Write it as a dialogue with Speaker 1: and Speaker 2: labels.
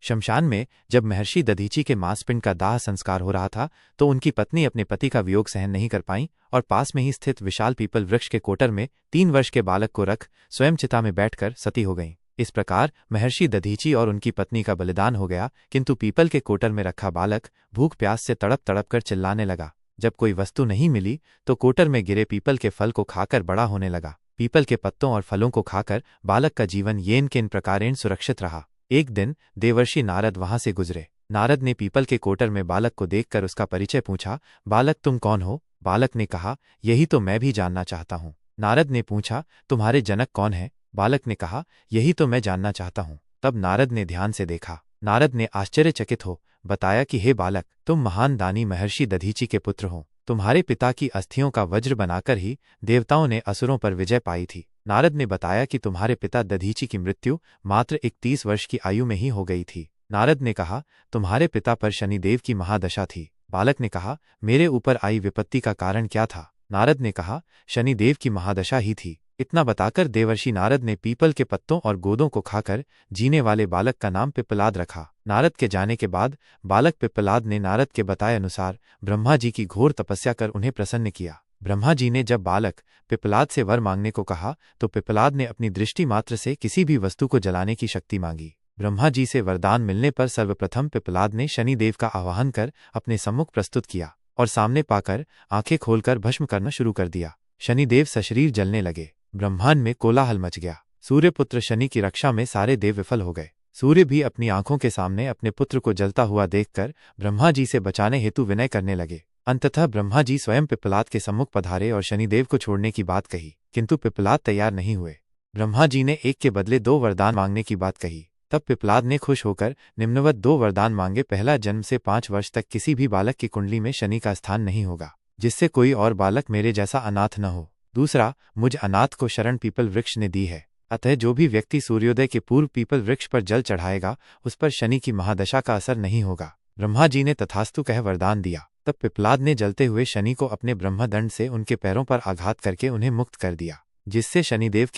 Speaker 1: शमशान में जब महर्षि दधीची के मांसपिंड का दाह संस्कार हो रहा था तो उनकी पत्नी अपने पति का वियोग सहन नहीं कर पाईं और पास में ही स्थित विशाल पीपल वृक्ष के कोटर में 3 वर्ष के बालक को रख स्वयं चिता में बैठकर सती हो गईं। इस प्रकार महर्षि दधीची और उनकी पत्नी का बलिदान हो गया, किंतु पीपल के कोटर में रखा बालक भूख प्यास से तड़प तड़प कर चिल्लाने लगा। जब कोई वस्तु नहीं मिली तो कोटर में गिरे पीपल के फल को खाकर बड़ा होने लगा। पीपल के पत्तों और फलों को खाकर बालक का जीवन येन केन प्रकारेण सुरक्षित रहा। एक दिन देवर्षि नारद वहां से गुजरे। नारद ने पीपल के कोटर में बालक को देखकर उसका परिचय पूछा। बालक, तुम कौन हो? बालक ने कहा, यही तो मैं भी जानना चाहता हूँ। नारद ने पूछा, तुम्हारे जनक कौन है? बालक ने कहा, यही तो मैं जानना चाहता हूँ। तब नारद ने ध्यान से देखा। नारद ने आश्चर्यचकित हो बताया कि हे बालक, तुम महान दानी महर्षि दधीची के पुत्र हो। तुम्हारे पिता की अस्थियों का वज्र बनाकर ही देवताओं ने असुरों पर विजय पाई थी। नारद ने बताया कि तुम्हारे पिता दधीची की मृत्यु मात्र 31 वर्ष की आयु में ही हो गई थी। नारद ने कहा, तुम्हारे पिता पर शनिदेव की महादशा थी। बालक ने कहा, मेरे ऊपर आई विपत्ति का कारण क्या था? नारद ने कहा, शनिदेव की महादशा ही थी। इतना बताकर देवर्षि नारद ने पीपल के पत्तों और गोदों को खाकर जीने वाले बालक का नाम पिप्पलाद रखा। नारद के जाने के बाद बालक पिप्पलाद ने नारद के बताए अनुसार ब्रह्मा जी की घोर तपस्या कर उन्हें प्रसन्न किया। ब्रह्मा जी ने जब बालक पिप्पलाद से वर मांगने को कहा तो पिप्पलाद ने अपनी दृष्टि मात्र से किसी भी वस्तु को जलाने की शक्ति मांगी। ब्रह्मा जी से वरदान मिलने पर सर्वप्रथम पिप्पलाद ने शनिदेव का आवाहन कर अपने सम्मुख प्रस्तुत किया और सामने पाकर आंखें खोलकर भस्म करना शुरू कर दिया। शनिदेव सशरीर जलने लगे। ब्रह्मांड में कोलाहल मच गया। सूर्यपुत्र शनि की रक्षा में सारे देव विफल हो गए। सूर्य भी अपनी आंखों के सामने अपने पुत्र को जलता हुआ देखकर ब्रह्मा जी से बचाने हेतु विनय करने लगे। अंततः ब्रह्मा जी स्वयं पिप्पलाद के सम्मुख पधारे और शनिदेव को छोड़ने की बात कही, किंतु पिप्पलाद तैयार नहीं हुए। ब्रह्मा जी ने एक के बदले 2 वरदान मांगने की बात कही। तब पिप्पलाद ने खुश होकर निम्नवत 2 वरदान मांगे। पहला, जन्म से 5 वर्ष तक किसी भी बालक की कुंडली में शनि का स्थान नहीं होगा, जिससे कोई और बालक मेरे जैसा अनाथ न हो। दूसरा, मुझ अनाथ को शरण पीपल वृक्ष ने दी है, अतः जो भी व्यक्ति सूर्योदय के पूर्व पीपल वृक्ष पर जल चढ़ाएगा उस पर शनि की महादशा का असर नहीं होगा। ब्रह्मा जी ने तथास्तु कह वरदान दिया। तब पिप्पलाद ने जलते हुए शनि को अपने ब्रह्मदंड से उनके पैरों पर आघात करके उन्हें मुक्त कर दिया, जिससे शनिदेव के